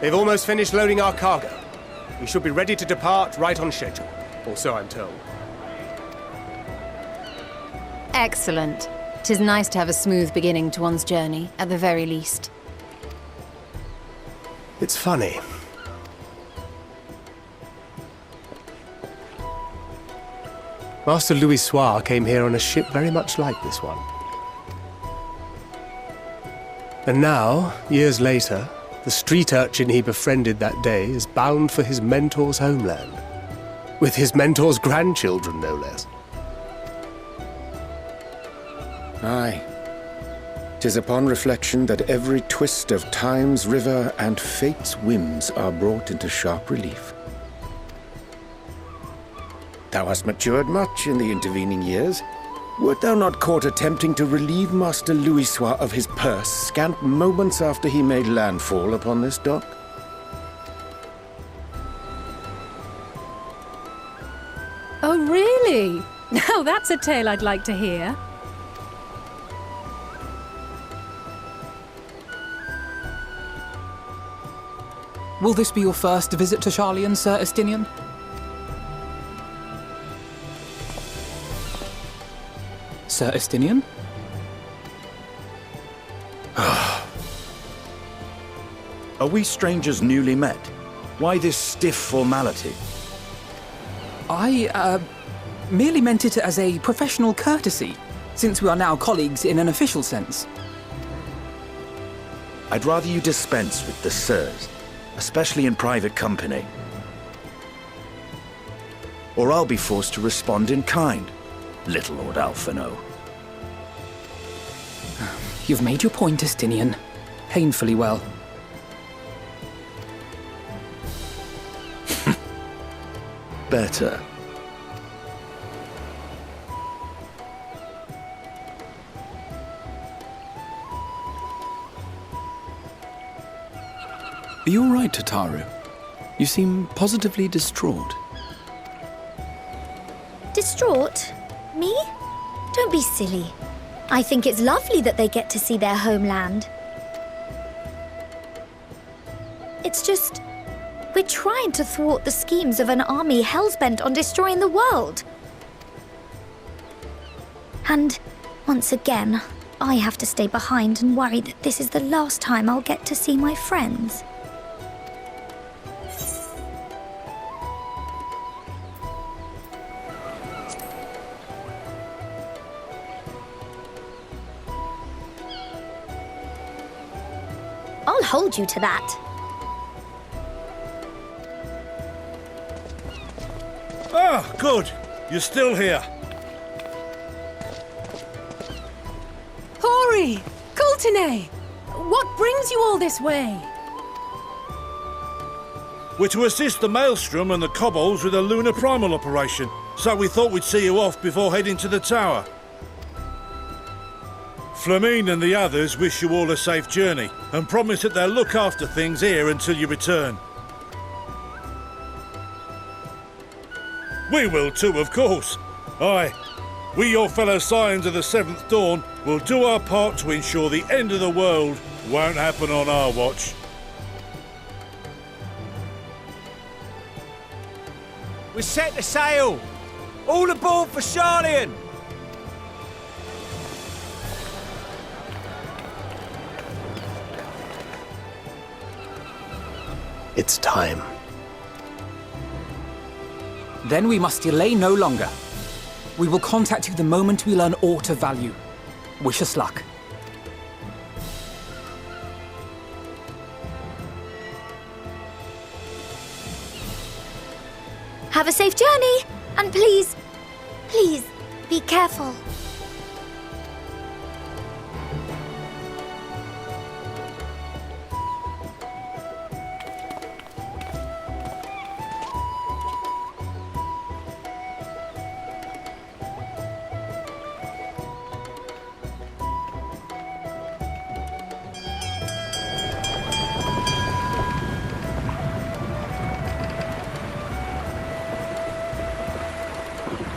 They've almost finished loading our cargo. We should be ready to depart right on schedule, or so I'm told. Excellent. 'Tis nice to have a smooth beginning to one's journey, at the very least. It's funny. Master Louis Soir came here on a ship very much like this one. And now, years later, the street urchin he befriended that day is bound for his mentor's homeland. With his mentor's grandchildren, no less. Aye. 'Tis upon reflection that every twist of time's river and fate's whims are brought into sharp relief. Thou hast matured much in the intervening years. Wert thou not caught attempting to relieve Master Louis Soir of his purse scant moments after he made landfall upon this dock? Oh, really? Now that's a tale I'd like to hear. Will this be your first visit to Charlian, Sir Estinian? Sir Estinian? Are we strangers newly met? Why this stiff formality? I, merely meant it as a professional courtesy, since we are now colleagues in an official sense. I'd rather you dispense with the sirs, especially in private company. Or I'll be forced to respond in kind, little Lord Alphino. You've made your point, Estinian. Painfully well. Better. Are you all right, Tataru? You seem positively distraught. Distraught? Me? Don't be silly. I think it's lovely that they get to see their homeland. It's just, we're trying to thwart the schemes of an army hell's-bent on destroying the world. And, once again, I have to stay behind and worry that this is the last time I'll get to see my friends. I'll hold you to that. Ah, good. You're still here. Hori! Coulternay! What brings you all this way? We're to assist the Maelstrom and the Kobolds with a lunar primal operation, so we thought we'd see you off before heading to the tower. Flamine and the others wish you all a safe journey and promise that they'll look after things here until you return. We will too, of course. Aye, we, your fellow Scions of the Seventh Dawn, will do our part to ensure the end of the world won't happen on our watch. We're set to sail! All aboard for Charlian! It's time. Then we must delay no longer. We will contact you the moment we learn aught of value. Wish us luck. Have a safe journey, and please, please, be careful.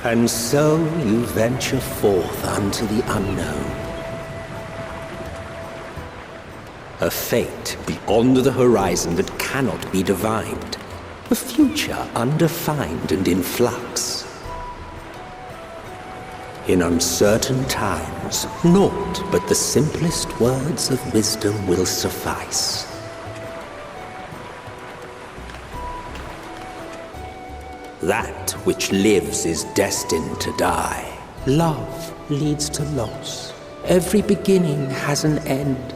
And so you venture forth unto the unknown. A fate beyond the horizon that cannot be divined. A future undefined and in flux. In uncertain times, naught but the simplest words of wisdom will suffice. That which lives is destined to die. Love leads to loss. Every beginning has an end.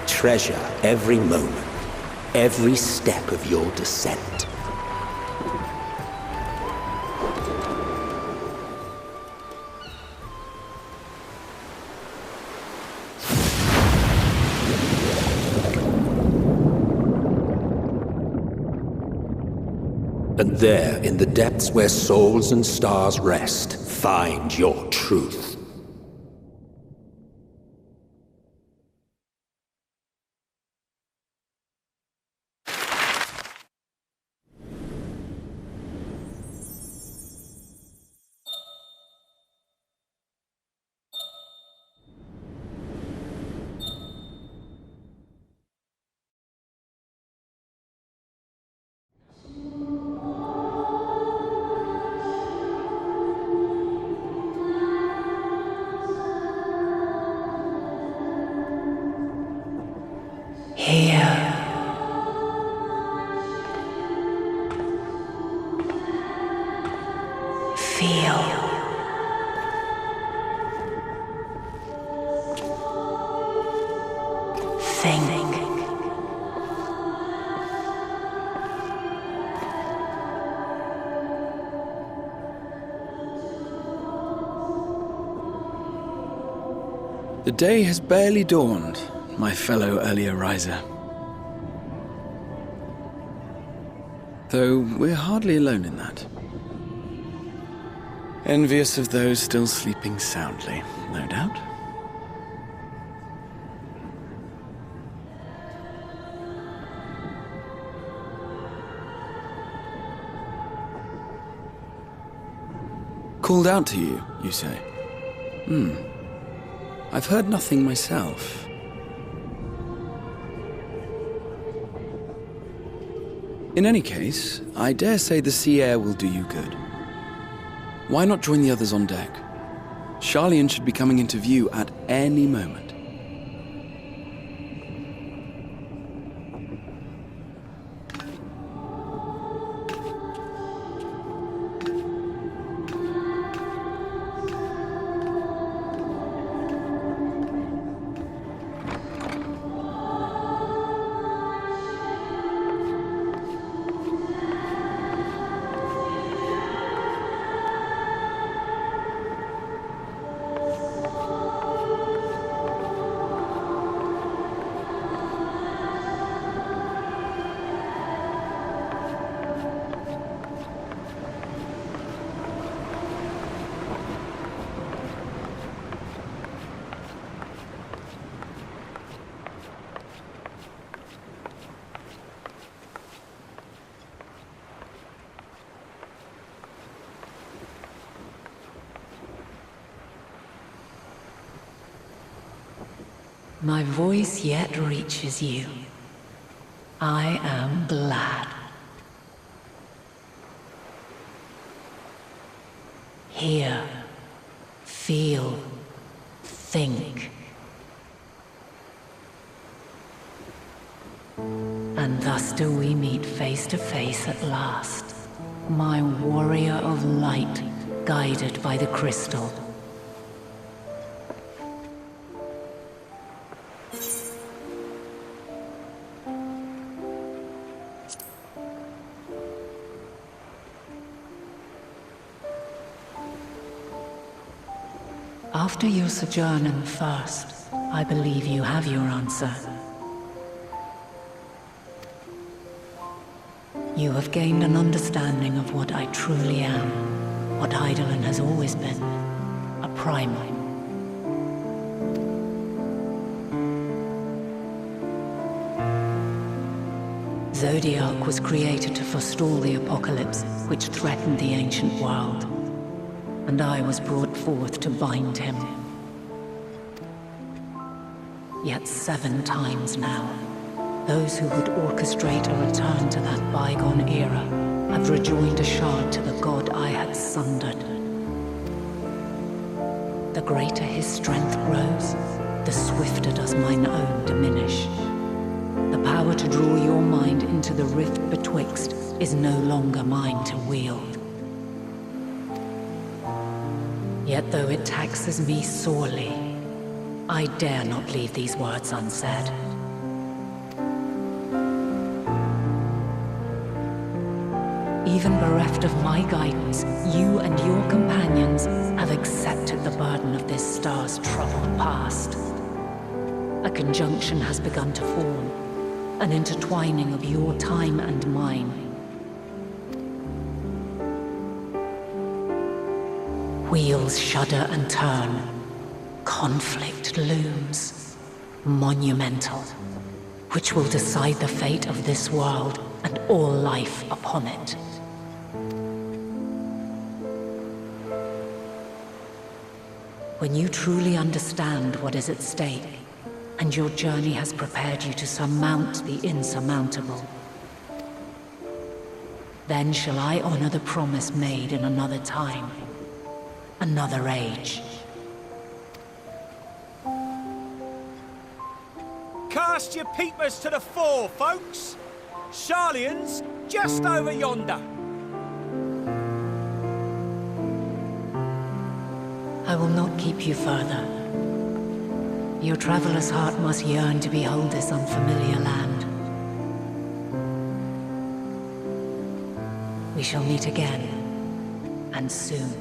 Treasure every moment, every step of your descent. And there, in the depths where souls and stars rest, find your truth. Here. Feel. Think. The day has barely dawned, my fellow earlier riser. Though we're hardly alone in that. Envious of those still sleeping soundly, no doubt. Called out to you, you say? I've heard nothing myself. In any case, I dare say the sea air will do you good. Why not join the others on deck? Charlian should be coming into view at any moment. My voice yet reaches you. I am glad. Hear, feel, think. And thus do we meet face to face at last. My warrior of light, guided by the crystal. After your sojourn in the First, I believe you have your answer. You have gained an understanding of what I truly am, what Eidolon has always been, a primal. Zodiac was created to forestall the apocalypse which threatened the ancient world. And I was brought forth to bind him, yet 7 times now. Those who would orchestrate a return to that bygone era have rejoined a shard to the god I had sundered. The greater his strength grows, the swifter does mine own diminish. The power to draw your mind into the rift betwixt is no longer mine to wield. Yet though it taxes me sorely, I dare not leave these words unsaid. Even bereft of my guidance, you and your companions have accepted the burden of this star's troubled past. A conjunction has begun to form, an intertwining of your time and mine. Wheels shudder and turn. Conflict looms, monumental, which will decide the fate of this world and all life upon it. When you truly understand what is at stake, and your journey has prepared you to surmount the insurmountable, then shall I honor the promise made in another time, another age. Cast your peepers to the fore, folks. Sharlayan's just over yonder. I will not keep you further. Your traveler's heart must yearn to behold this unfamiliar land. We shall meet again, and soon.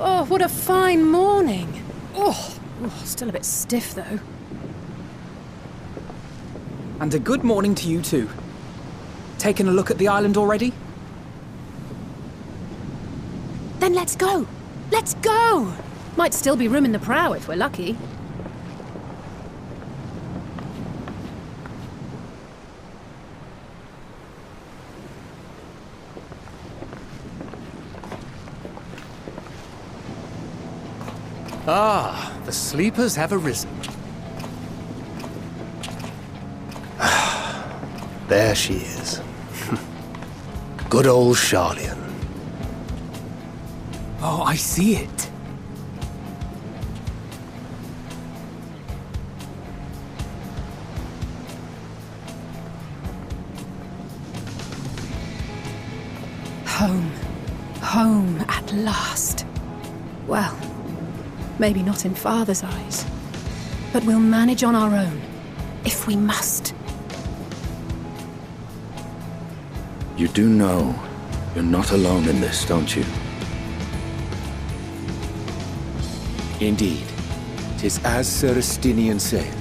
Oh, what a fine morning. Oh, still a bit stiff though. And a good morning to you too. Taking a look at the island already? Then let's go. Let's go! Might still be room in the prow if we're lucky. Ah, the sleepers have arisen. There she is. Good old Sharlayan. Oh, I see it. Home. Home at last. Well, maybe not in Father's eyes, but we'll manage on our own, if we must. You do know you're not alone in this, don't you? Indeed, 'tis as Sir Estinian saith.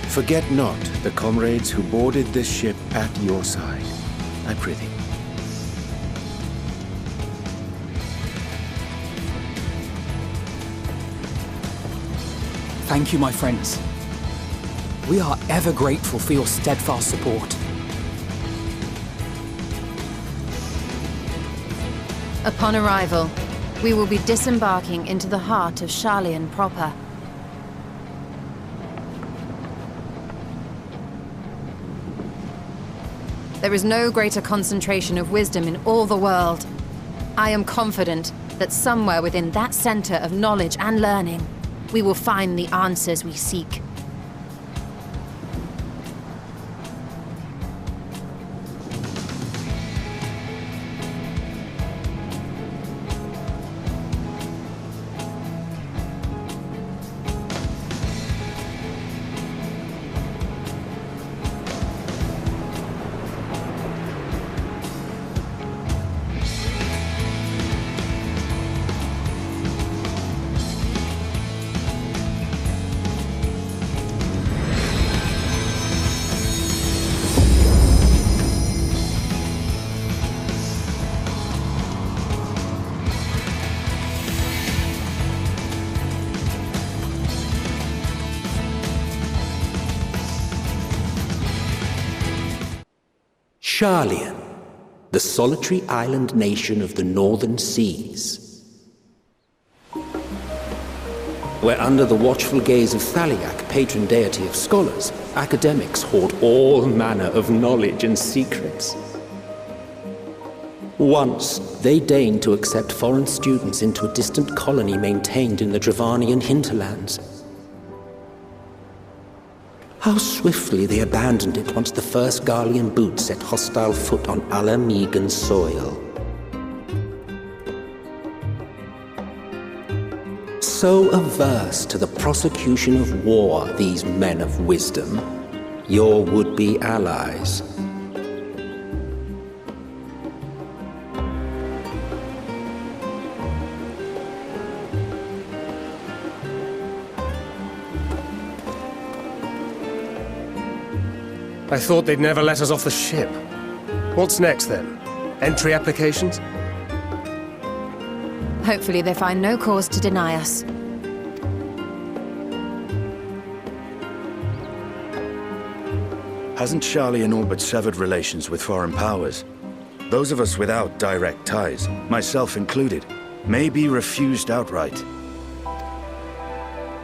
Forget not the comrades who boarded this ship at your side, I prithee. Thank you, my friends. We are ever grateful for your steadfast support. Upon arrival, we will be disembarking into the heart of Sharlayan proper. There is no greater concentration of wisdom in all the world. I am confident that somewhere within that center of knowledge and learning, we will find the answers we seek. Sharlian, the solitary island nation of the northern seas. Where under the watchful gaze of Thaliak, patron deity of scholars, academics hoard all manner of knowledge and secrets. Once, they deigned to accept foreign students into a distant colony maintained in the Dravanian hinterlands. How swiftly they abandoned it once the first Garlean boot set hostile foot on Alamegan soil. So averse to the prosecution of war, these men of wisdom, your would-be allies. I thought they'd never let us off the ship. What's next, then? Entry applications? Hopefully they find no cause to deny us. Hasn't Sharlian all but severed relations with foreign powers? Those of us without direct ties, myself included, may be refused outright.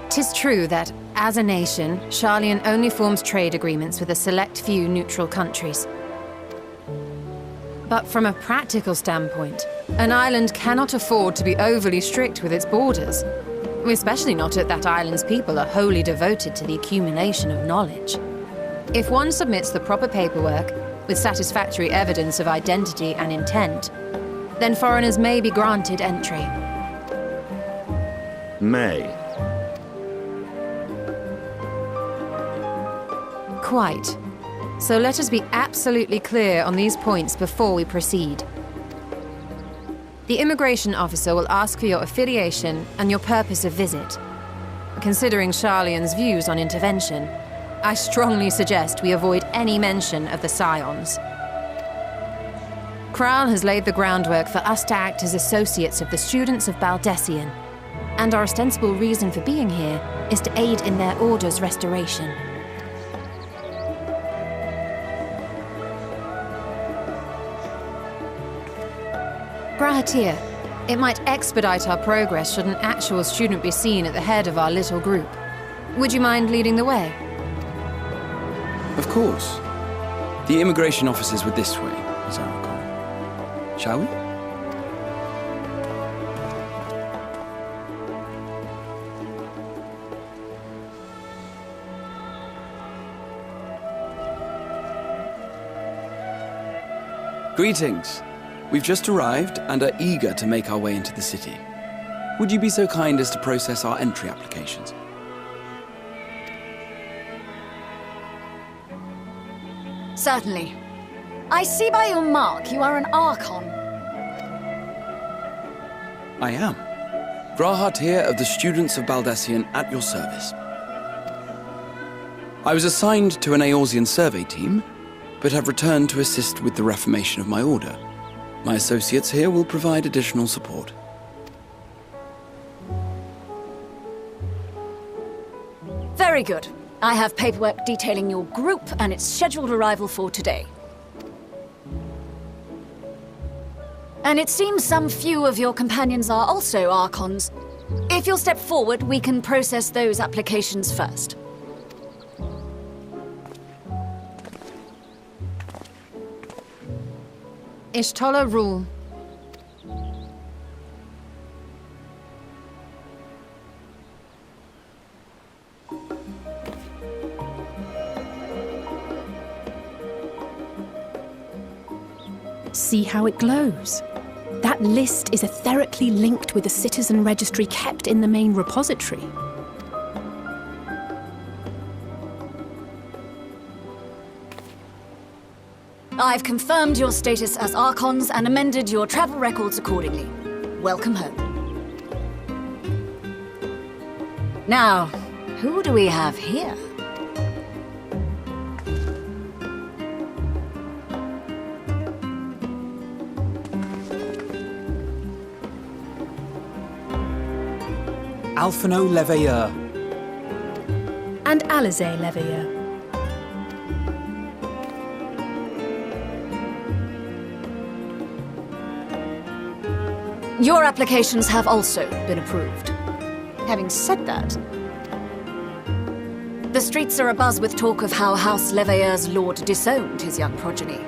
'Tis true that, as a nation, Sharlian only forms trade agreements with a select few neutral countries. But from a practical standpoint, an island cannot afford to be overly strict with its borders, especially not if that island's people are wholly devoted to the accumulation of knowledge. If one submits the proper paperwork, with satisfactory evidence of identity and intent, then foreigners may be granted entry. May. Quite. So let us be absolutely clear on these points before we proceed. The immigration officer will ask for your affiliation and your purpose of visit. Considering Sharlian's views on intervention, I strongly suggest we avoid any mention of the Scions. Kral has laid the groundwork for us to act as associates of the students of Baldessian, and our ostensible reason for being here is to aid in their order's restoration. Grahatir, it might expedite our progress should an actual student be seen at the head of our little group. Would you mind leading the way? Of course. The immigration officers were this way, as I recall. Shall we? Greetings. We've just arrived and are eager to make our way into the city. Would you be so kind as to process our entry applications? Certainly. I see by your mark you are an Archon. I am. Grahatir of the Students of Baldessian at your service. I was assigned to an Eorzean survey team, but have returned to assist with the reformation of my order. My associates here will provide additional support. Very good. I have paperwork detailing your group and its scheduled arrival for today. And it seems some few of your companions are also Archons. If you'll step forward, we can process those applications first. Ishtola rule. See how it glows? That list is etherically linked with the citizen registry kept in the main repository. I've confirmed your status as Archons and amended your travel records accordingly. Welcome home. Now, who do we have here? Alphino Leveilleur. And Alize Leveilleur. Your applications have also been approved. Having said that, the streets are abuzz with talk of how House Leveilleur's lord disowned his young progeny.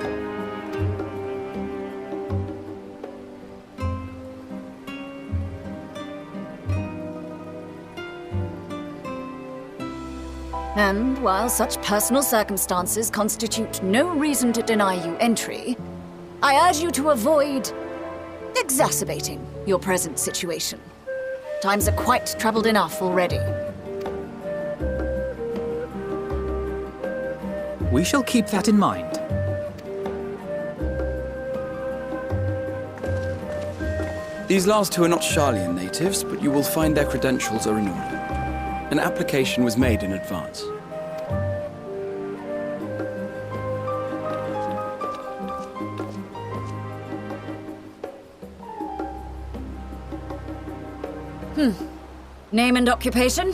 And while such personal circumstances constitute no reason to deny you entry, I urge you to avoid exacerbating your present situation. Times are quite troubled enough already. We shall keep that in mind. These last two are not Sharlayan natives, but you will find their credentials are in order. An application was made in advance. Name and occupation?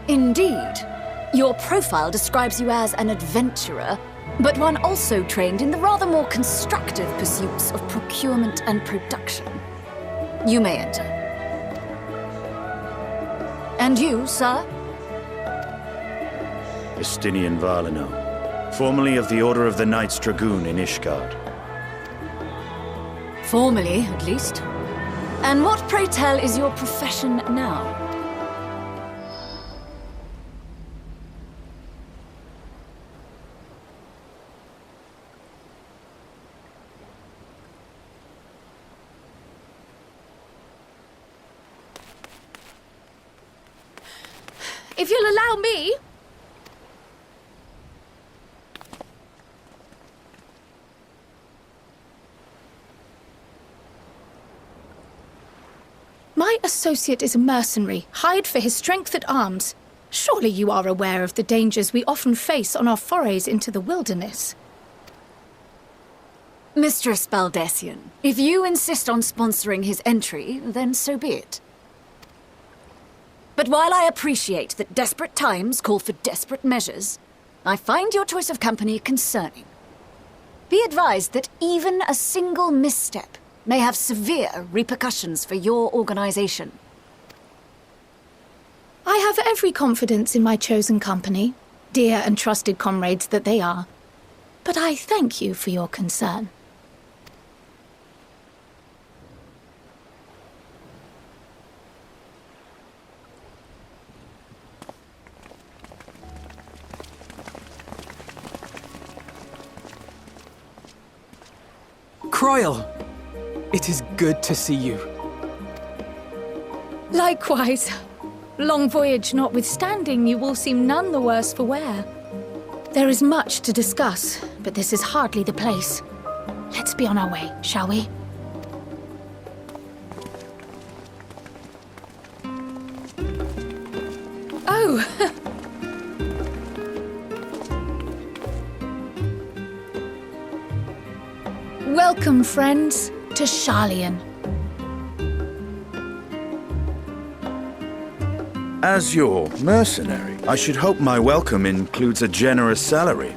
Indeed. Your profile describes you as an adventurer, but one also trained in the rather more constructive pursuits of procurement and production. You may enter. And you, sir? Estinian Valino, formerly of the Order of the Knights Dragoon in Ishgard. Formally, at least. And what, pray tell, is your profession now? If you'll allow me... My associate is a mercenary, hired for his strength at arms. Surely you are aware of the dangers we often face on our forays into the wilderness. Mistress Baldessian, if you insist on sponsoring his entry, then so be it. But while I appreciate that desperate times call for desperate measures, I find your choice of company concerning. Be advised that even a single misstep may have severe repercussions for your organization. I have every confidence in my chosen company, dear and trusted comrades that they are. But I thank you for your concern. Croyle! It is good to see you. Likewise. Long voyage notwithstanding, you all seem none the worse for wear. There is much to discuss, but this is hardly the place. Let's be on our way, shall we? Oh! Welcome, friends, to Sharlayan. As your mercenary, I should hope my welcome includes a generous salary.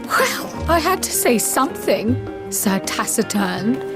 Well, I had to say something, Sir Taciturn.